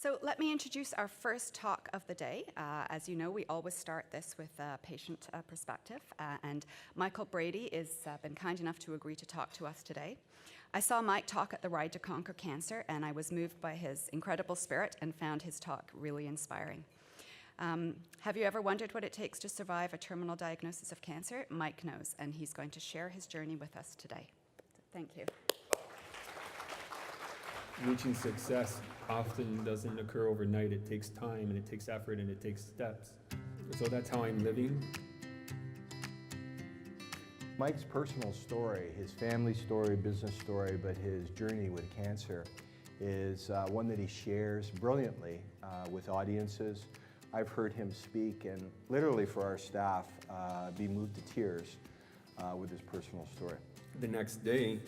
So let me introduce our first talk of the day. As you know, we always start this with a patient perspective, and Michael Brady has been kind enough to agree to talk to us today. I saw Mike talk at the Ride to Conquer Cancer, and I was moved by his incredible spirit and found his talk really inspiring. Have you ever wondered what it takes to survive a terminal diagnosis of cancer? Mike knows, and he's going to share his journey with us today. Thank you. Reaching success often doesn't occur overnight. It takes time, and it takes effort, and it takes steps. So that's how I'm living. Mike's personal story, his family story, business story, but his journey with cancer is one that he shares brilliantly with audiences. I've heard him speak and literally for our staff be moved to tears with his personal story. The next day,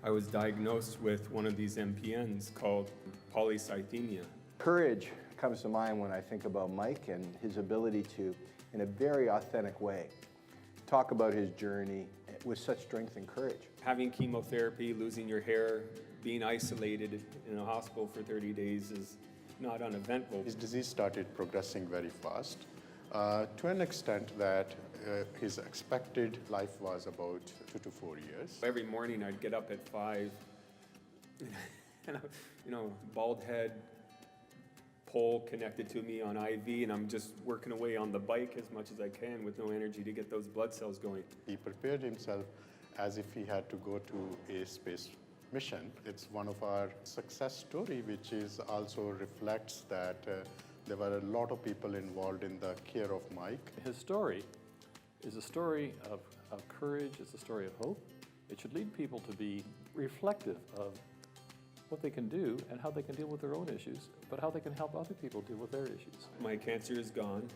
I was diagnosed with one of these MPNs called polycythemia. Courage comes to mind when I think about Mike and his ability to, in a very authentic way, talk about his journey with such strength and courage. Having chemotherapy, losing your hair, being isolated in a hospital for 30 days is not uneventful. His disease started progressing very fast to an extent that his expected life was about 2 to 4 years. Every morning I'd get up at 5 and bald head, pole connected to me on IV, and I'm just working away on the bike as much as I can with no energy to get those blood cells going. He prepared himself as if he had to go to a space mission. It's one of our success story, which is also reflects that there were a lot of people involved in the care of Mike. His story is a story of courage, it's a story of hope. It should lead people to be reflective of what they can do and how they can deal with their own issues, but how they can help other people deal with their issues. My cancer is gone,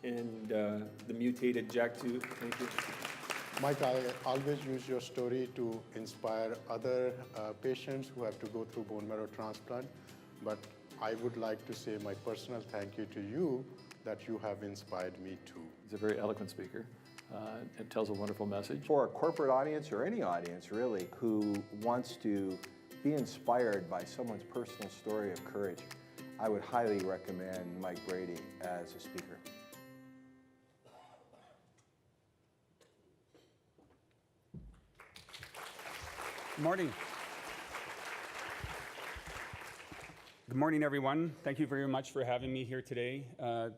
and the mutated JAK2, thank you. Mike, I always use your story to inspire other patients who have to go through bone marrow transplant, but I would like to say my personal thank you to you that you have inspired me too. He's a very eloquent speaker. It tells a wonderful message. For a corporate audience or any audience really who wants to be inspired by someone's personal story of courage, I would highly recommend Mike Brady as a speaker. Good morning. Good morning, everyone. Thank you very much for having me here today.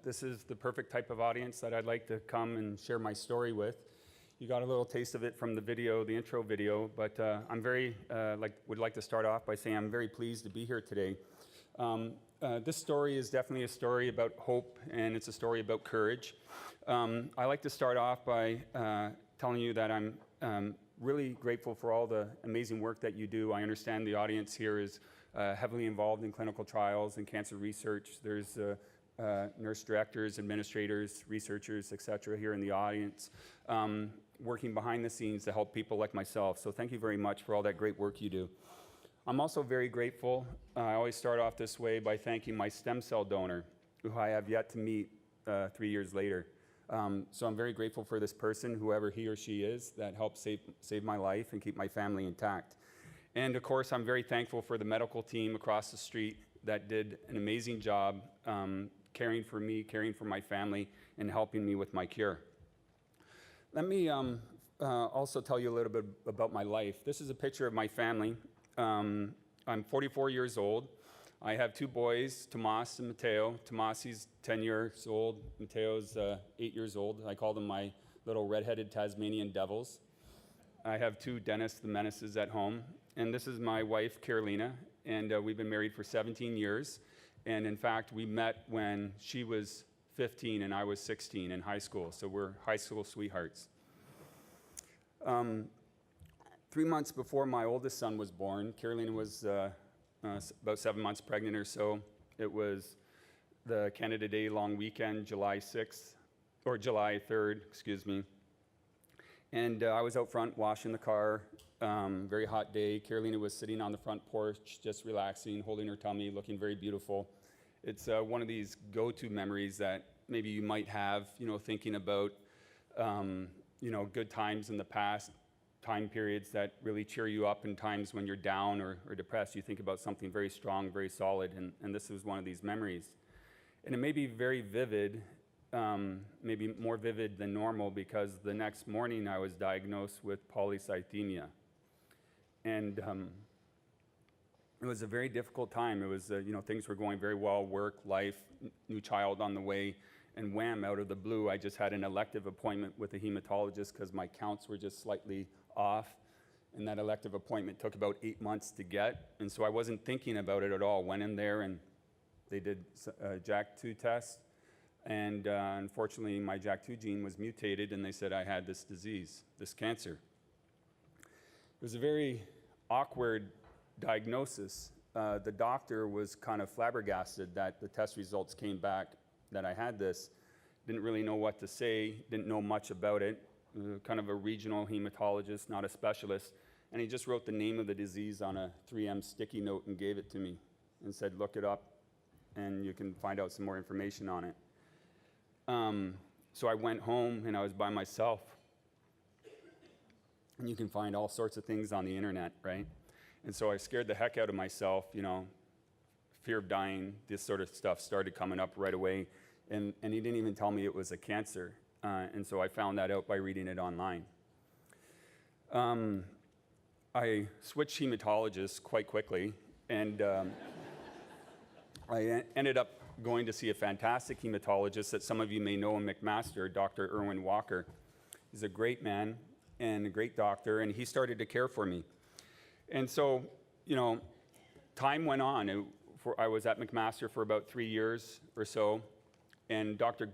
This is the perfect type of audience that I'd like to come and share my story with. You got a little taste of it from the video, the intro video, but I'm would like to start off by saying I'm very pleased to be here today. This story is definitely a story about hope, and it's a story about courage. I like to start off by telling you that I'm really grateful for all the amazing work that you do. I understand the audience here is heavily involved in clinical trials and cancer research. There's nurse directors, administrators, researchers, etc. here in the audience, working behind the scenes to help people like myself. So thank you very much for all that great work you do. I'm also very grateful. I always start off this way by thanking my stem cell donor, who I have yet to meet 3 years later. So I'm very grateful for this person, whoever he or she is, that helped save my life and keep my family intact. And of course, I'm very thankful for the medical team across the street that did an amazing job caring for me, caring for my family, and helping me with my cure. Let me also tell you a little bit about my life. This is a picture of my family. I'm 44 years old. I have 2 boys, Tomas and Mateo. Tomas, he's 10 years old. Mateo's 8 years old. I call them my little redheaded Tasmanian devils. I have 2 Dennis the Menaces at home. And this is my wife, Carolina, and we've been married for 17 years. And in fact, we met when she was 15 and I was 16 in high school, so we're high school sweethearts. 3 months before my oldest son was born, Carolina was about 7 months pregnant or so. It was the Canada Day long weekend, July 6th, or July 3rd, excuse me. And I was out front washing the car, very hot day. Carolina was sitting on the front porch, just relaxing, holding her tummy, looking very beautiful. It's one of these go-to memories that maybe you might have, thinking about, good times in the past, time periods that really cheer you up in times when you're down or depressed. You think about something very strong, very solid, and this was one of these memories. And it may be very vivid, maybe more vivid than normal, because the next morning I was diagnosed with polycythemia. And it was a very difficult time. It was, things were going very well, work, life, new child on the way, and wham, out of the blue, I just had an elective appointment with a hematologist because my counts were just slightly off. And that elective appointment took about 8 months to get. And so I wasn't thinking about it at all. Went in there and they did a JAK2 test. And unfortunately, my JAK2 gene was mutated, and they said I had this disease, this cancer. It was a very awkward diagnosis. The doctor was kind of flabbergasted that the test results came back that I had this. Didn't really know what to say, didn't know much about it. Kind of a regional hematologist, not a specialist. And he just wrote the name of the disease on a 3M sticky note and gave it to me and said, look it up and you can find out some more information on it. So I went home and I was by myself. And you can find all sorts of things on the internet, right? And so I scared the heck out of myself, fear of dying, this sort of stuff started coming up right away. And he didn't even tell me it was a cancer. And so I found that out by reading it online. I switched hematologists quite quickly, and I ended up going to see a fantastic hematologist that some of you may know in McMaster, Dr. Erwin Walker. He's a great man and a great doctor, and he started to care for me. And so, time went on. I was at McMaster for about 3 years or so, and Dr.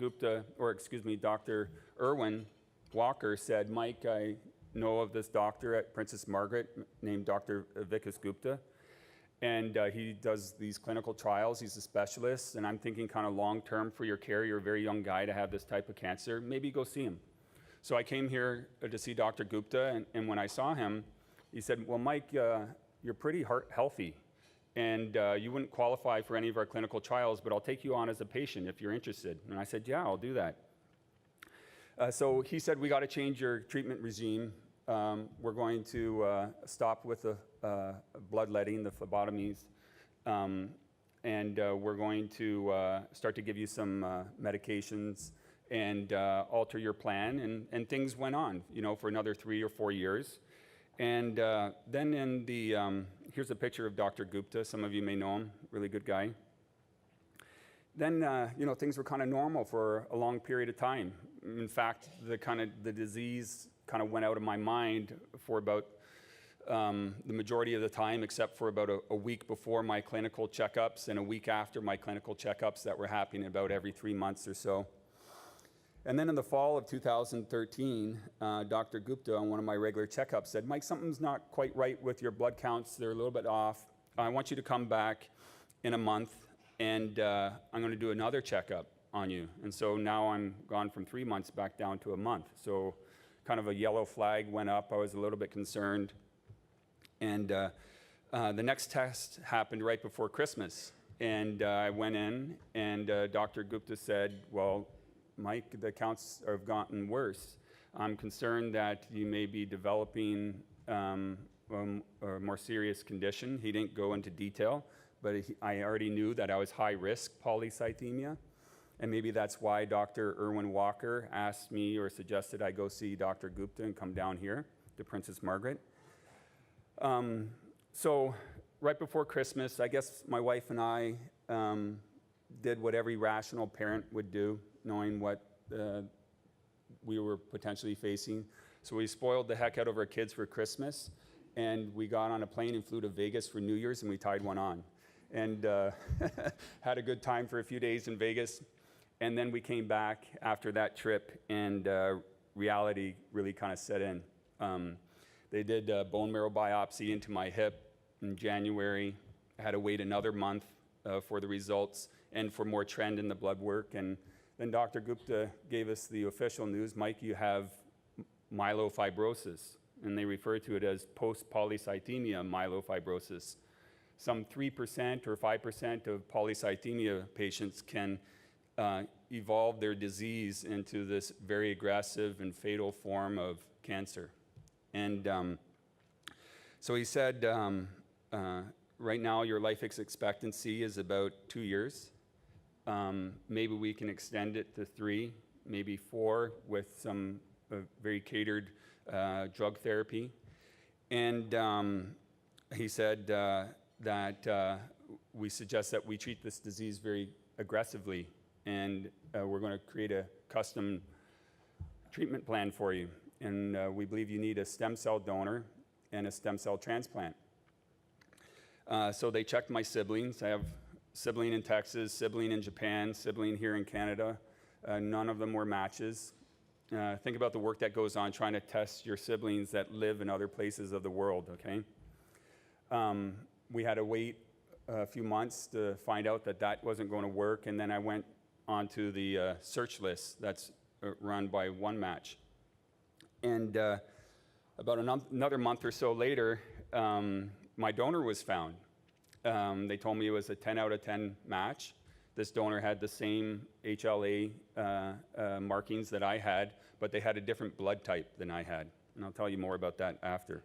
Erwin Walker said, Mike, I know of this doctor at Princess Margaret named Dr. Vikas Gupta, and he does these clinical trials. He's a specialist, and I'm thinking kind of long-term for your care. You're a very young guy to have this type of cancer. Maybe go see him. So I came here to see Dr. Gupta, and when I saw him, he said, well, Mike, you're pretty healthy, and you wouldn't qualify for any of our clinical trials, but I'll take you on as a patient if you're interested. And I said, yeah, I'll do that. So he said, we got to change your treatment regime. We're going to stop with the bloodletting, the phlebotomies, and we're going to start to give you some medications and alter your plan. And things went on, for another 3 or 4 years. And then in the, here's a picture of Dr. Gupta. Some of you may know him, really good guy. Then, things were kind of normal for a long period of time. In fact, the disease kind of went out of my mind for about the majority of the time, except for about a week before my clinical checkups and a week after my clinical checkups that were happening about every 3 months or so. And then in the fall of 2013, Dr. Gupta, on one of my regular checkups, said, Mike, something's not quite right with your blood counts. They're a little bit off. I want you to come back in a month, and I'm going to do another checkup on you. And so now I'm gone from 3 months back down to a month. So kind of a yellow flag went up. I was a little bit concerned. And the next test happened right before Christmas. And I went in, and Dr. Gupta said, well, Mike, the counts have gotten worse. I'm concerned that you may be developing a more serious condition. He didn't go into detail, but I already knew that I was high risk polycythemia. And maybe that's why Dr. Erwin Walker asked me or suggested I go see Dr. Gupta and come down here to Princess Margaret. So right before Christmas, I guess my wife and I did what every rational parent would do, knowing what we were potentially facing. So we spoiled the heck out of our kids for Christmas, and we got on a plane and flew to Vegas for New Year's, and we tied one on. And had a good time for a few days in Vegas. And then we came back after that trip, and reality really kind of set in. They did a bone marrow biopsy into my hip in January. I had to wait another month for the results and for more trend in the blood work. And then Dr. Gupta gave us the official news, Mike, you have myelofibrosis. And they refer to it as post-polycythemia myelofibrosis. Some 3% or 5% of polycythemia patients can evolve their disease into this very aggressive and fatal form of cancer. And so he said, right now your life expectancy is about 2 years. Maybe we can extend it to 3, maybe 4 with some very catered drug therapy. And he said that we suggest that we treat this disease very aggressively, and we're going to create a custom treatment plan for you. And we believe you need a stem cell donor and a stem cell transplant. So they checked my siblings. I have sibling in Texas, sibling in Japan, sibling here in Canada. None of them were matches. Think about the work that goes on trying to test your siblings that live in other places of the world, okay? We had to wait a few months to find out that that wasn't going to work, and then I went onto the search list that's run by One Match. And about another month or so later, my donor was found. They told me it was a 10 out of 10 match. This donor had the same HLA markings that I had, but they had a different blood type than I had. And I'll tell you more about that after.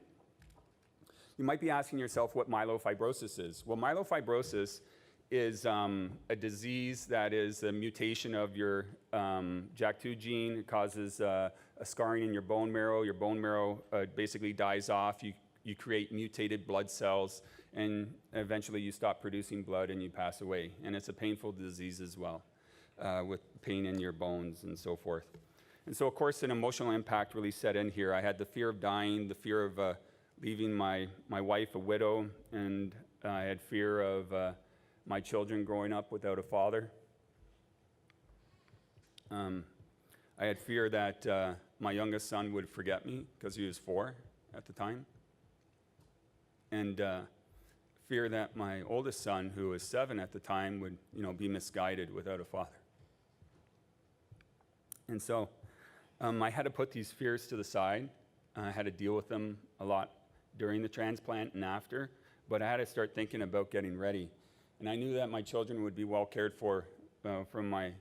You might be asking yourself what myelofibrosis is. Well, myelofibrosis is a disease that is a mutation of your JAK2 gene. It causes a scarring in your bone marrow. Your bone marrow basically dies off. You create mutated blood cells, and eventually you stop producing blood and you pass away. And it's a painful disease as well, with pain in your bones and so forth. And so, of course, an emotional impact really set in here. I had the fear of dying, the fear of leaving my wife a widow, and I had fear of my children growing up without a father. I had fear that my youngest son would forget me because he was 4 at the time. And fear that my oldest son, who was 7 at the time, would, be misguided without a father. And so I had to put these fears to the side. I had to deal with them a lot during the transplant and after, but I had to start thinking about getting ready. And I knew that my children would be well cared for from my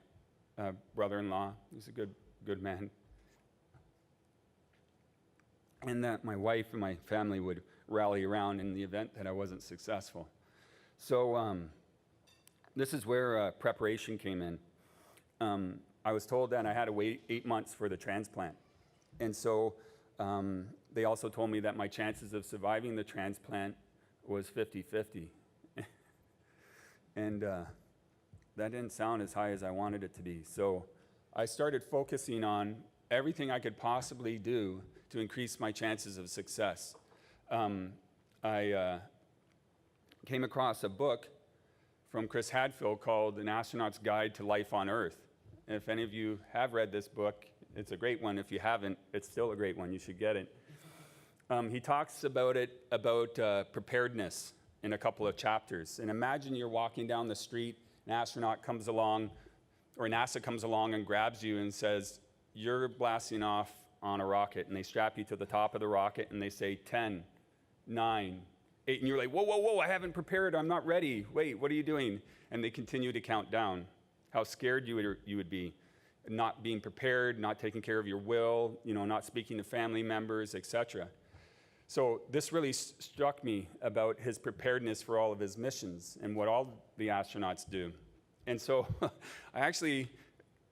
brother-in-law. He's a good man. And that my wife and my family would rally around in the event that I wasn't successful. So this is where preparation came in. I was told that I had to wait 8 months for the transplant. And so they also told me that my chances of surviving the transplant was 50-50. And that didn't sound as high as I wanted it to be. So I started focusing on everything I could possibly do to increase my chances of success. I came across a book from Chris Hadfield called An Astronaut's Guide to Life on Earth. And if any of you have read this book, it's a great one. If you haven't, it's still a great one. You should get it. He talks about preparedness in a couple of chapters. And imagine you're walking down the street, an astronaut comes along, or NASA comes along and grabs you and says, you're blasting off on a rocket. And they strap you to the top of the rocket and they say 10, 9, 8. And you're like, whoa, I haven't prepared. I'm not ready. Wait, what are you doing? And they continue to count down. How scared you would be. Not being prepared, not taking care of your will, not speaking to family members, etc. So this really struck me about his preparedness for all of his missions and what all the astronauts do. And so I actually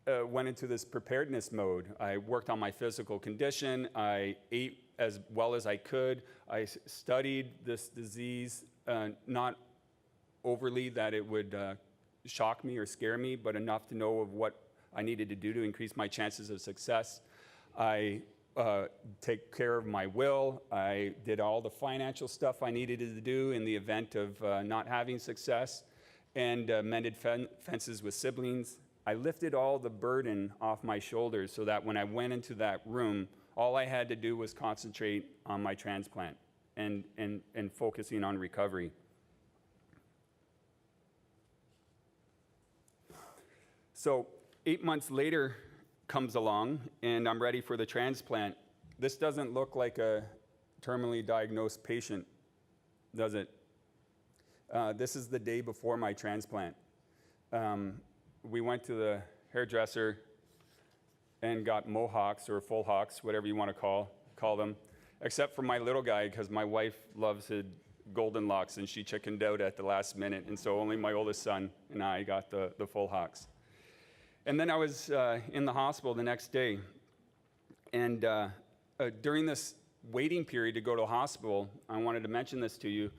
went into this preparedness mode. I worked on my physical condition. I ate as well as I could. I studied this disease, not overly that it would shock me or scare me, but enough to know of what I needed to do to increase my chances of success. I take care of my will. I did all the financial stuff I needed to do in the event of not having success, and mended fences with siblings. I lifted all the burden off my shoulders so that when I went into that room, all I had to do was concentrate on my transplant and focusing on recovery. So 8 months later comes along, and I'm ready for the transplant. This doesn't look like a terminally diagnosed patient, does it? This is the day before my transplant. We went to the hairdresser and got mohawks or full hawks, whatever you want to call them. except for my little guy, because my wife loves his golden locks, and she chickened out at the last minute, and so only my oldest son and I got the full hocks. And then I was in the hospital the next day, and during this waiting period to go to the hospital, I wanted to mention this to you.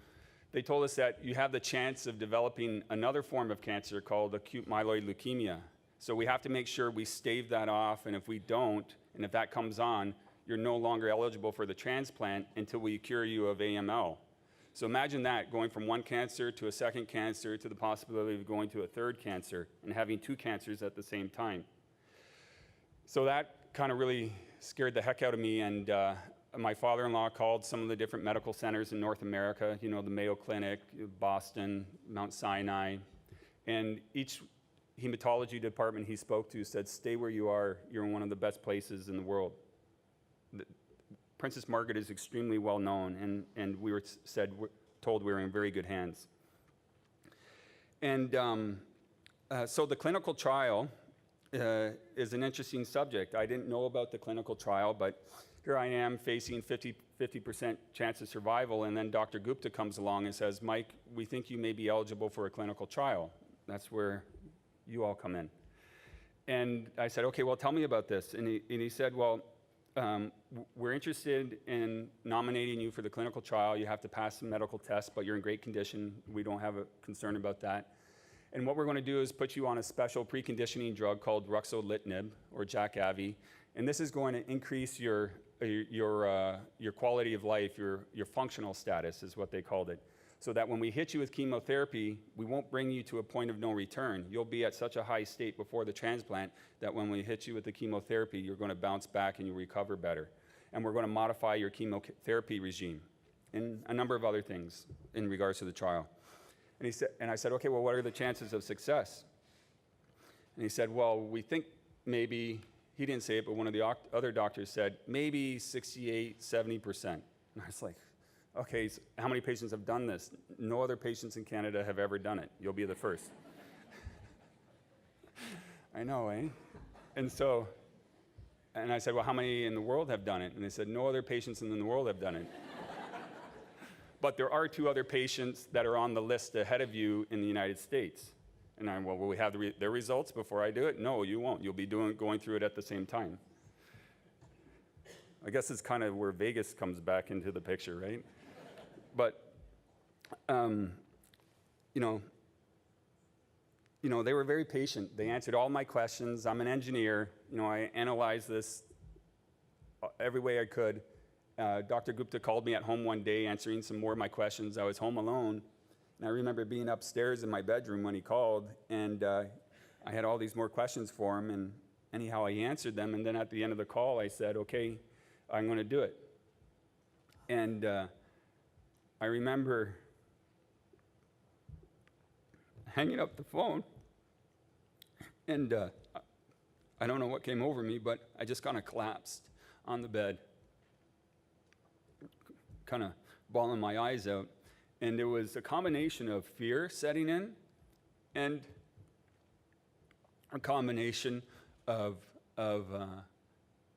They told us that you have the chance of developing another form of cancer called acute myeloid leukemia. So we have to make sure we stave that off, and if we don't, and if that comes on, you're no longer eligible for the transplant until we cure you of AML. So imagine that, going from one cancer to a second cancer to the possibility of going to a third cancer and having two cancers at the same time. So that kind of really scared the heck out of me, and my father-in-law called some of the different medical centers in North America, you know, the Mayo Clinic, Boston, Mount Sinai, and each hematology department he spoke to said, stay where you are, you're in one of the best places in the world. Princess Margaret is extremely well known, and we were told we were in very good hands. And so the clinical trial is an interesting subject. I didn't know about the clinical trial, but here I am facing 50% chance of survival, and then Dr. Gupta comes along and says, Mike, we think you may be eligible for a clinical trial. That's where you all come in. And I said, okay, well, tell me about this. And he said, well, we're interested in nominating you for the clinical trial. You have to pass some medical tests, but you're in great condition. We don't have a concern about that. And what we're going to do is put you on a special preconditioning drug called ruxolitinib, or Jakavi. And this is going to increase your quality of life, your functional status is what they called it. So that when we hit you with chemotherapy, we won't bring you to a point of no return. You'll be at such a high state before the transplant that when we hit you with the chemotherapy, you're going to bounce back and you recover better. And we're going to modify your chemotherapy regime and a number of other things in regards to the trial. And I said, okay, well, what are the chances of success? And he said, well, we think maybe, he didn't say it, but one of the other doctors said, maybe 68, 70%. And I was like, okay, so how many patients have done this? No other patients in Canada have ever done it. You'll be the first. I know, eh? And I said, well, how many in the world have done it? And they said, no other patients in the world have done it. But there are 2 other patients that are on the list ahead of you in the United States. And I, well, will we have their results before I do it? No, you won't. You'll be going through it at the same time. I guess it's kind of where Vegas comes back into the picture, right? But, you know, they were very patient. They answered all my questions. I'm an engineer. You know, I analyzed this every way I could. Dr. Gupta called me at home one day answering some more of my questions. I was home alone, and I remember being upstairs in my bedroom when he called, and I had all these more questions for him, and anyhow, I answered them, and then at the end of the call, I said, okay, I'm going to do it. And I remember hanging up the phone, and I don't know what came over me, but I just kind of collapsed on the bed, kind of bawling my eyes out. And there was a combination of fear setting in and a combination of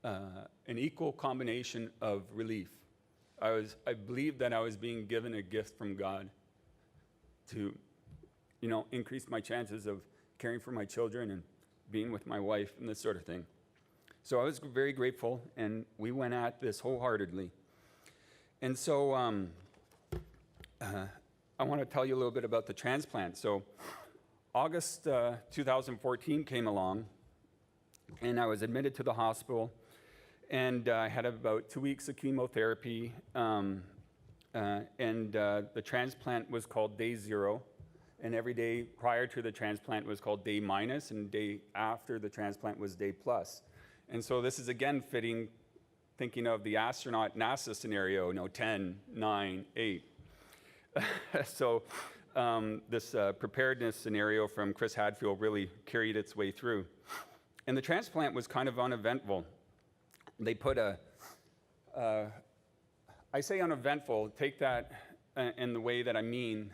an equal combination of relief. I believed that I was being given a gift from God to, you know, increase my chances of caring for my children and being with my wife and this sort of thing. So I was very grateful, and we went at this wholeheartedly. And so I want to tell you a little bit about the transplant. So August 2014 came along, and I was admitted to the hospital, and I had about 2 weeks of chemotherapy, and the transplant was called day 0, and every day prior to the transplant was called day minus, and day after the transplant was day plus. And so this is again thinking of the astronaut NASA scenario, 10, 9, 8. So this preparedness scenario from Chris Hadfield really carried its way through. And the transplant was kind of uneventful. They put I say uneventful, take that in the way that I mean.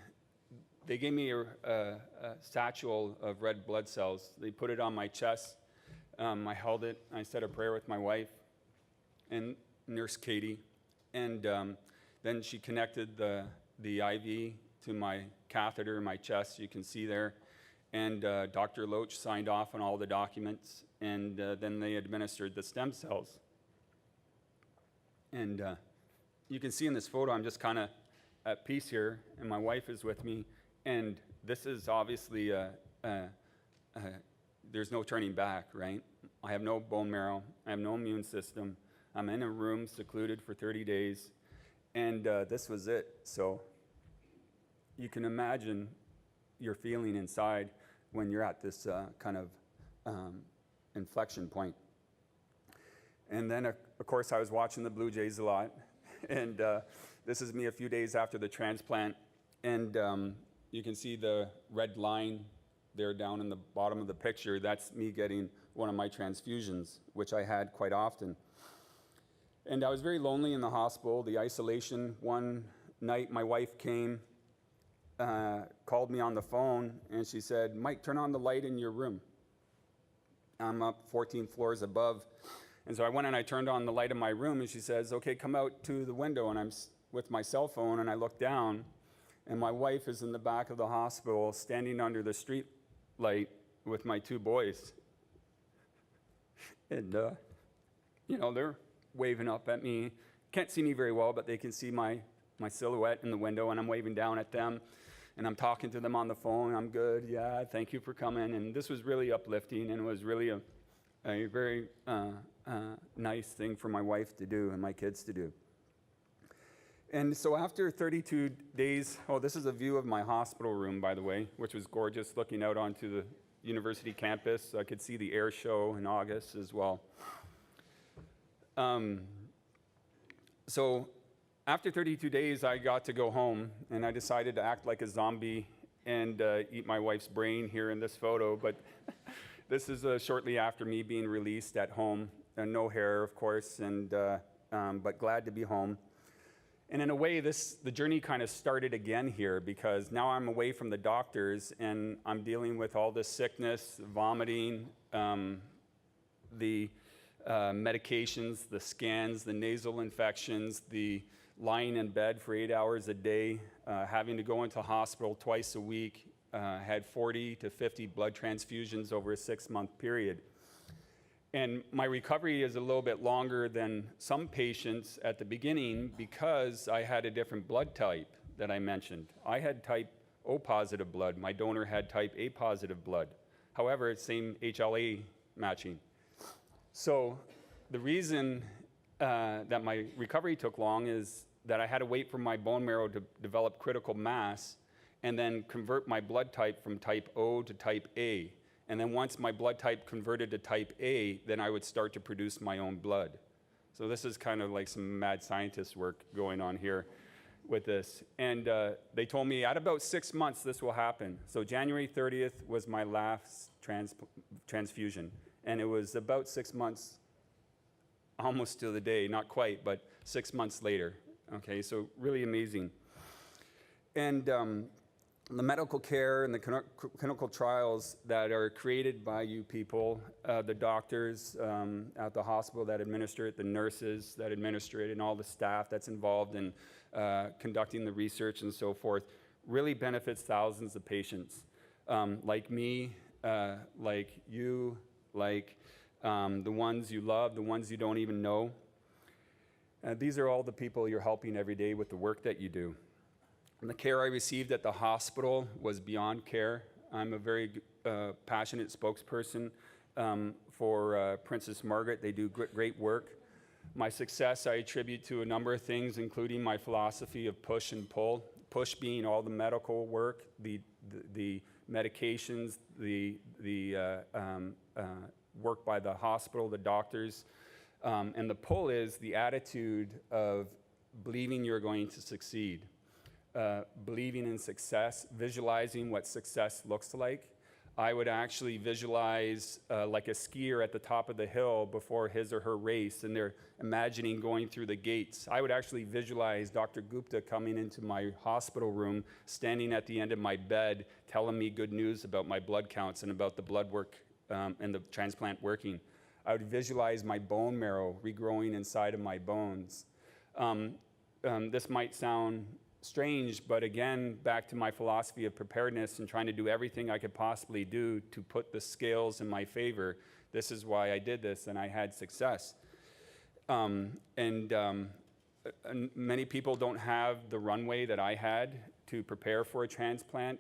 They gave me a satchel of red blood cells. They put it on my chest. I held it. I said a prayer with my wife and Nurse Katie. And then she connected the IV to my catheter in my chest, you can see there. And Dr. Loach signed off on all the documents, and then they administered the stem cells. And you can see in this photo, I'm just kind of at peace here, and my wife is with me. And this is obviously, there's no turning back, right? I have no bone marrow. I have no immune system. I'm in a room secluded for 30 days. And this was it. So you can imagine your feeling inside when you're at this kind of inflection point. And then, of course, I was watching the Blue Jays a lot. And this is me a few days after the transplant. And you can see the red line there down in the bottom of the picture. That's me getting one of my transfusions, which I had quite often. And I was very lonely in the hospital, the isolation. One night, my wife came, called me on the phone, and she said, "Mike, turn on the light in your room." I'm up 14 floors above. And so I went and I turned on the light in my room, and she says, "Okay, come out to the window." And I'm with my cell phone, and I look down, and my wife is in the back of the hospital standing under the street light with my two boys. And, you know, they're waving up at me. Can't see me very well, but they can see my silhouette in the window, and I'm waving down at them. And I'm talking to them on the phone. "I'm good, yeah, thank you for coming." And this was really uplifting, and it was really a very nice thing for my wife to do and my kids to do. And so after 32 days, oh, this is a view of my hospital room, by the way, which was gorgeous, looking out onto the university campus. I could see the air show in August as well. So after 32 days, I got to go home, and I decided to act like a zombie and eat my wife's brain here in this photo. But this is shortly after me being released at home. No hair, of course, and but glad to be home. And in a way, the journey kind of started again here, because now I'm away from the doctors, and I'm dealing with all this sickness, vomiting, the medications, the scans, the nasal infections, the lying in bed for 8 hours a day, having to go into hospital twice a week, had 40 to 50 blood transfusions over a 6-month period. And my recovery is a little bit longer than some patients at the beginning, because I had a different blood type that I mentioned. I had type O positive blood. My donor had type A positive blood. However, it's same HLA matching. So the reason that my recovery took long is that I had to wait for my bone marrow to develop critical mass and then convert my blood type from type O to type A. And then once my blood type converted to type A, then I would start to produce my own blood. So this is kind of like some mad scientist work going on here with this. And they told me at about 6 months this will happen. So January 30th was my last transfusion. And it was about 6 months, almost to the day, not quite, but 6 months later. Okay, so really amazing. And the medical care and the clinical trials that are created by you people, the doctors at the hospital that administer it, the nurses that administer it, and all the staff that's involved in conducting the research and so forth, really benefits thousands of patients like me, like you, like the ones you love, the ones you don't even know. These are all the people you're helping every day with the work that you do. And the care I received at the hospital was beyond care. I'm a very passionate spokesperson for Princess Margaret. They do great work. My success I attribute to a number of things, including my philosophy of push and pull. Push being all the medical work, the medications, the work by the hospital, the doctors. And the pull is the attitude of believing you're going to succeed. Believing in success, visualizing what success looks like. I would actually visualize like a skier at the top of the hill before his or her race, and they're imagining going through the gates. I would actually visualize Dr. Gupta coming into my hospital room, standing at the end of my bed, telling me good news about my blood counts and about the blood work and the transplant working. I would visualize my bone marrow regrowing inside of my bones. This might sound strange, but again, back to my philosophy of preparedness and trying to do everything I could possibly do to put the scales in my favor. This is why I did this, and I had success. And many people don't have the runway that I had to prepare for a transplant.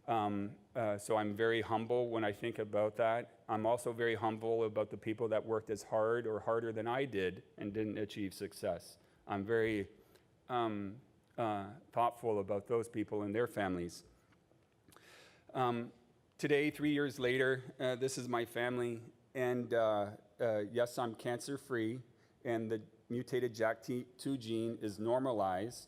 So I'm very humble when I think about that. I'm also very humble about the people that worked as hard or harder than I did and didn't achieve success. I'm very thoughtful about those people and their families. Today, 3 years later, this is my family, and yes, I'm cancer-free, and the mutated JAK2 gene is normalized.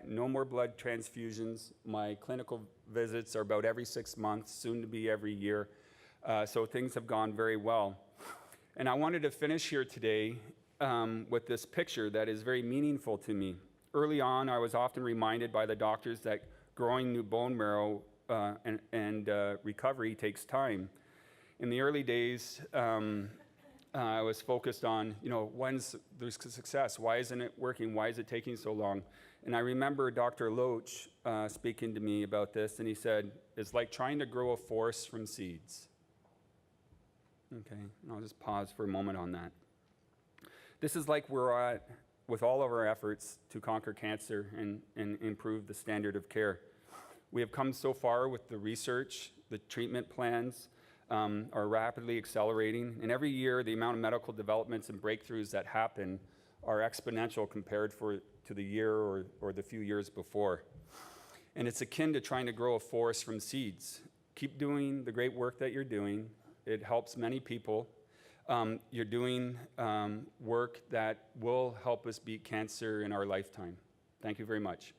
No more blood transfusions. My clinical visits are about every 6 months, soon to be every year. So things have gone very well. And I wanted to finish here today with this picture that is very meaningful to me. Early on, I was often reminded by the doctors that growing new bone marrow and recovery takes time. In the early days, I was focused on, when's there's success? Why isn't it working? Why is it taking so long? And I remember Dr. Loach speaking to me about this, and he said, it's like trying to grow a forest from seeds. Okay, and I'll just pause for a moment on that. This is like we're at with all of our efforts to conquer cancer and improve the standard of care. We have come so far with the research, the treatment plans are rapidly accelerating, and every year the amount of medical developments and breakthroughs that happen are exponential compared to the year or the few years before. And it's akin to trying to grow a forest from seeds. Keep doing the great work that you're doing. It helps many people. You're doing work that will help us beat cancer in our lifetime. Thank you very much.